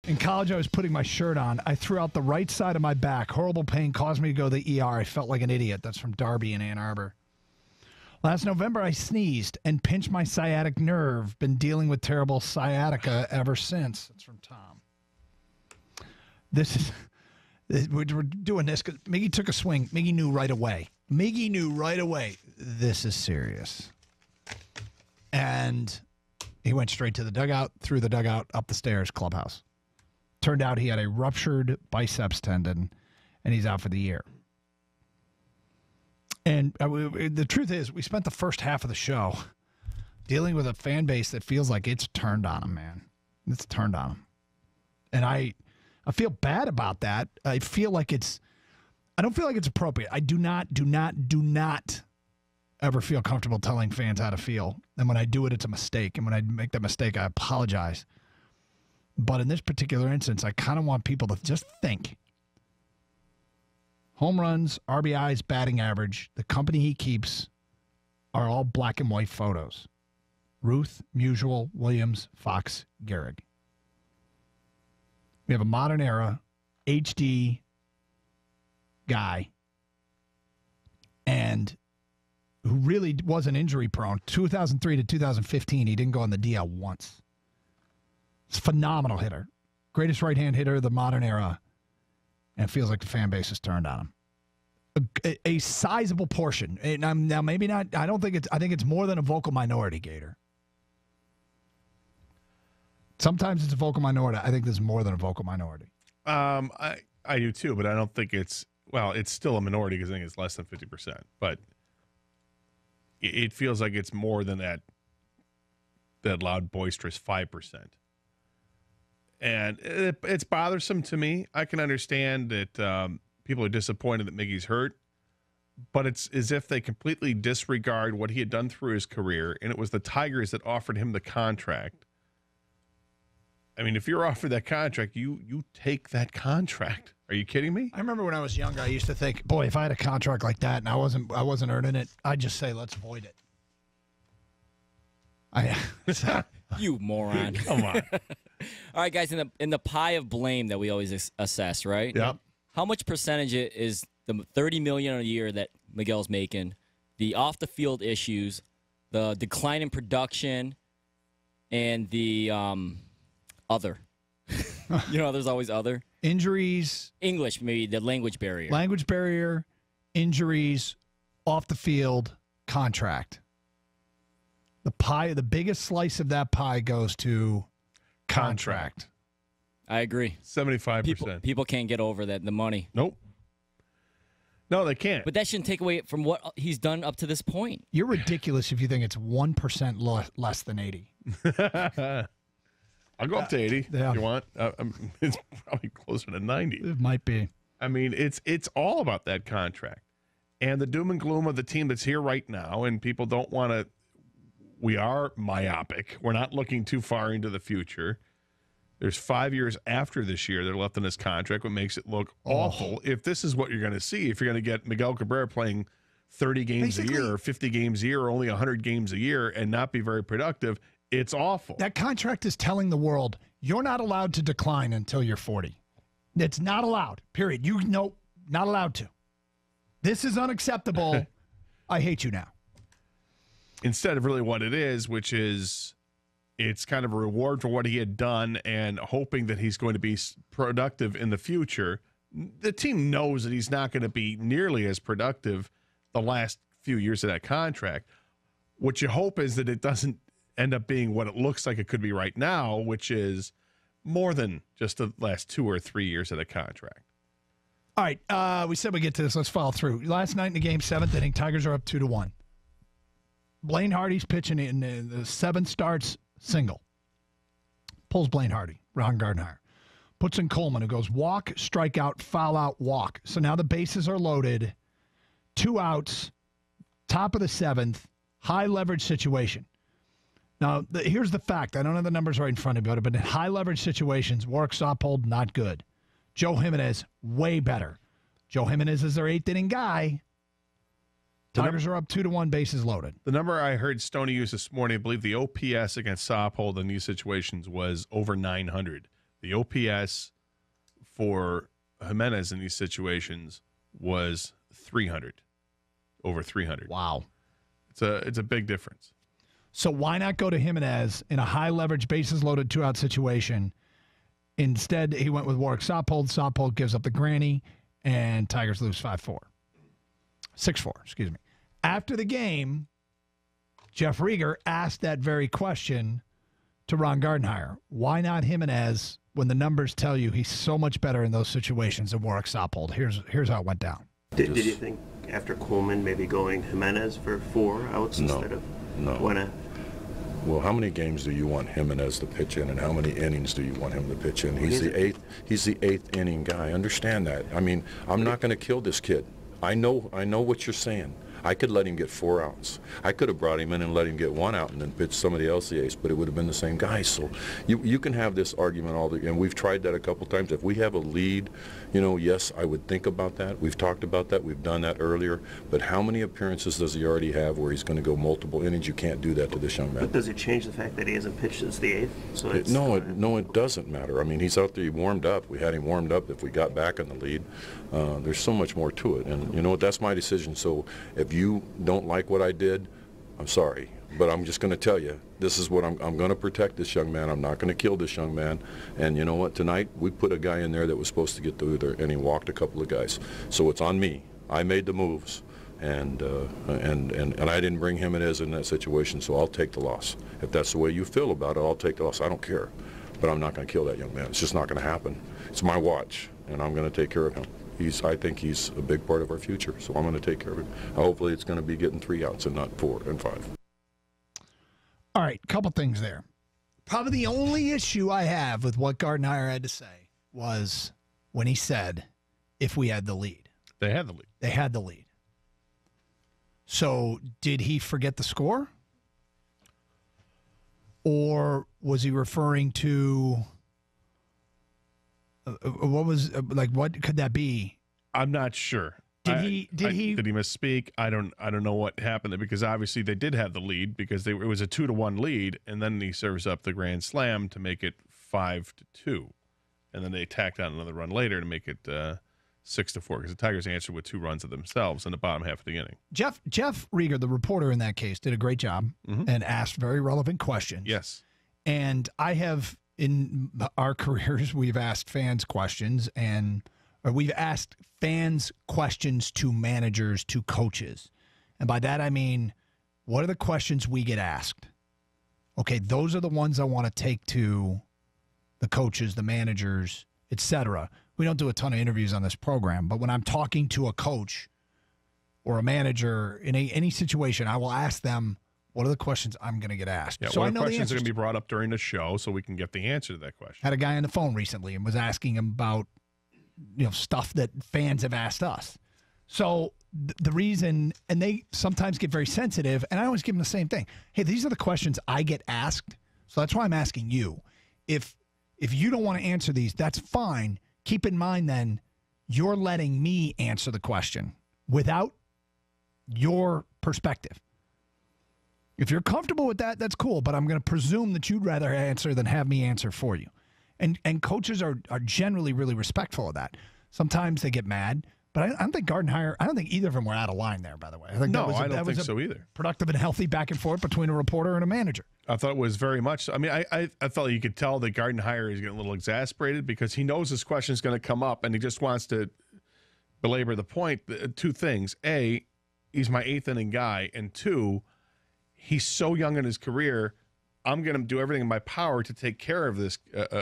In college, I was putting my shirt on. I threw out the right side of my back. Horrible pain caused me to go to the ER. I felt like an idiot. That's from Darby in Ann Arbor. Last November, I sneezed and pinched my sciatic nerve. Been dealing with terrible sciatica ever since. That's from Tom. We're doing this because Miggy took a swing. Miggy knew right away. This is serious. And he went straight to the dugout, through the dugout, up the stairs, clubhouse. Turned out he had a ruptured biceps tendon, and he's out for the year. And the truth is, we spent the first half of the show dealing with a fan base that feels like it's turned on him, man. It's turned on him. And I feel bad about that. I don't feel like it's appropriate. I do not ever feel comfortable telling fans how to feel. And when I do it, it's a mistake. And when I make that mistake, I apologize. But in this particular instance, I kind of want people to just think. Home runs, RBIs, batting average, the company he keeps are all black and white photos. Ruth, Musial, Williams, Fox, Gehrig. We have a modern era HD guy and who really wasn't injury prone. 2003 to 2015, he didn't go on the DL once. It's a phenomenal hitter. Greatest right-hand hitter of the modern era. And it feels like the fan base has turned on him. A sizable portion. And now maybe not, I think it's more than a vocal minority, Gator. Sometimes it's a vocal minority. I think there's more than a vocal minority. I do too, but I don't think it's still a minority because I think it's less than 50%. But it feels like it's more than that loud, boisterous 5%. And it's bothersome to me. I can understand that people are disappointed that Miggy's hurt, but it's as if they completely disregard what he had done through his career, and it was the Tigers that offered him the contract. I mean, if you're offered that contract, you take that contract. Are you kidding me? I remember when I was younger, I used to think, boy, if I had a contract like that and I wasn't earning it, I'd just say, let's void it. You moron. Come on. All right, guys, in the pie of blame that we always assess, right? Yep. How much percentage is the $30 million a year that Miguel's making, the off the field issues, the decline in production, and the other? There's always other Injuries, English, maybe the language barrier, injuries, off the field, contract. The pie, the biggest slice of that pie goes to contract. I agree. 75%. People can't get over that, the money. Nope. No, they can't. But that shouldn't take away from what he's done up to this point. You're ridiculous if you think it's 1% less than 80. I'll go up to 80 if you want. It's probably closer to 90. It might be. I mean, it's all about that contract. And the doom and gloom of the team that's here right now, and people don't want to – we are myopic. We're not looking too far into the future. There's 5 years after this year that are left in this contract, what makes it look awful. If this is what you're going to see, if you're going to get Miguel Cabrera playing 30 games a year or 50 games a year or only 100 games a year and not be very productive, it's awful. That contract is telling the world you're not allowed to decline until you're 40. It's not allowed, period. Not allowed to. This is unacceptable. I hate you now. Instead of really what it is, which is it's kind of a reward for what he had done and hoping that he's going to be productive in the future. The team knows that he's not going to be nearly as productive the last few years of that contract. What you hope is that it doesn't end up being what it looks like it could be right now, which is more than just the last 2 or 3 years of the contract. All right, we said we'd get to this. Let's follow through. Last night in the game, 7th inning, Tigers are up 2-1. Blaine Hardy's pitching in the 7th starts, single. Pulls Blaine Hardy, Ron Gardner. Puts in Coleman, who goes walk, strikeout, foul out, walk. So now the bases are loaded. 2 outs, top of the 7th, high leverage situation. Now, here's the fact. I don't have the numbers right in front of me, but in high leverage situations, Warwick Saupold, not good. Joe Jimenez, way better. Joe Jimenez is their 8th inning guy. Tigers are up 2-1, bases loaded. The number I heard Stoney use this morning, I believe the OPS against Saupold in these situations was over 900, The OPS for Jimenez in these situations was 300, over 300. Wow. It's a big difference. So why not go to Jimenez in a high leverage, bases loaded, 2-out situation? Instead, he went with Warwick Saupold. Saupold gives up the granny, and Tigers lose 5-4. 6-4, excuse me. After the game, Jeff Rieger asked that very question to Ron Gardenhire. Why not Jimenez when the numbers tell you he's so much better in those situations than Warwick Saupold? Here's how it went down. Did you think after Coleman maybe going Jimenez for 4 outs instead of why not? Well, how many games do you want Jimenez to pitch in, and how many innings do you want him to pitch in? He's the eighth inning guy. Understand that. I mean, I'm not going to kill this kid. I know what you're saying. I could let him get 4 outs. I could have brought him in and let him get 1 out and then pitch somebody else the ace, but it would have been the same guy. So you can have this argument and we've tried that a couple times. If we have a lead, yes, I would think about that. We've talked about that. We've done that earlier. But how many appearances does he already have where he's going to go multiple innings? You can't do that to this young man. But does it change the fact that he hasn't pitched since the 8th? So it doesn't matter. I mean, he's out there. He warmed up. We had him warmed up if we got back in the lead. There's so much more to it. And you know what? That's my decision. So if you don't like what I did, I'm sorry. But I'm just going to tell you, this is what I'm going to protect this young man. I'm not going to kill this young man. And you know what? Tonight, we put a guy in there that was supposed to get through there, and he walked a couple of guys. So it's on me. I made the moves. And I didn't bring Jimenez in that situation, so I'll take the loss. If that's the way you feel about it, I'll take the loss. I don't care. But I'm not going to kill that young man. It's just not going to happen. It's my watch, and I'm going to take care of him. I think he's a big part of our future, so I'm going to take care of him. Hopefully it's going to be getting 3 outs and not 4 and 5. All right, couple things there. Probably the only issue I have with what Gardenhire had to say was when he said, if we had the lead. They had the lead. They had the lead. So did he forget the score? Or was he referring to what could that be? I'm not sure. Did he misspeak? I don't know what happened there, because obviously they did have the lead because it was a 2-1 lead, and then he serves up the grand slam to make it 5-2, and then they tacked on another run later to make it 6-4 because the Tigers answered with 2 runs of themselves in the bottom half of the inning. Jeff Rieger, the reporter in that case, did a great job and asked very relevant questions. Yes, and I have in our careers we've asked fans questions or we've asked fans questions to managers, to coaches. And by that, I mean, what are the questions we get asked? Okay, those are the ones I want to take to the coaches, the managers, etc. We don't do a ton of interviews on this program, but when I'm talking to a coach or a manager in any situation, I will ask them, what are the questions I'm going to get asked? Yeah, so what I know questions the are going to be brought up during the show so we can get the answer to that question. Had a guy on the phone recently and was asking him about stuff that fans have asked us. So the reason, and they sometimes get very sensitive, and I always give them the same thing. Hey, these are the questions I get asked, so that's why I'm asking you. If you don't want to answer these, that's fine. Keep in mind then, you're letting me answer the question without your perspective. If you're comfortable with that, that's cool, but I'm going to presume that you'd rather answer than have me answer for you. And coaches are generally really respectful of that. Sometimes they get mad, but I don't think Gardenhire, I don't think either of them were out of line there, by the way. I think I don't think so either. Productive and healthy back and forth between a reporter and a manager. I thought it was very much. I mean, I felt you could tell that Gardenhire is getting a little exasperated because he knows this question is going to come up and he just wants to belabor the point. 2 things. A, he's my 8th inning guy. And 2, he's so young in his career. I'm going to do everything in my power to take care of this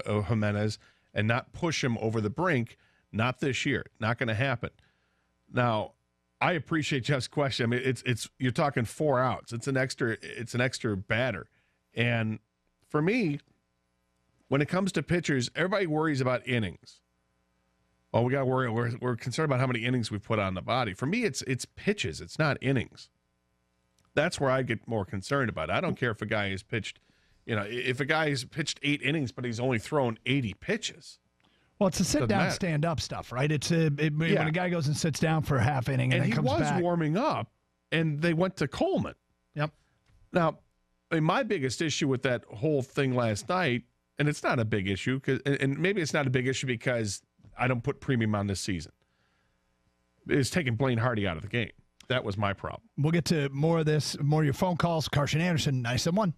Jimenez and not push him over the brink. Not this year. Not going to happen. Now, I appreciate Jeff's question. I mean, it's you're talking 4 outs. It's an extra batter. And for me, when it comes to pitchers, everybody worries about innings. Oh, we got to worry. We're concerned about how many innings we put on the body. For me, it's pitches. It's not innings. That's where I get more concerned about it. I don't care if a guy has pitched, if a guy has pitched 8 innings, but he's only thrown 80 pitches. Well, it's a sit-down, stand-up stuff, right? When a guy goes and sits down for a half inning and then comes back. And he was warming up, and they went to Coleman. Yep. Now, my biggest issue with that whole thing last night And it's not a big issue, and maybe it's not a big issue because I don't put premium on this season. It's taking Blaine Hardy out of the game. That was my problem. We'll get to more of this, more of your phone calls. Karsch and Anderson, 971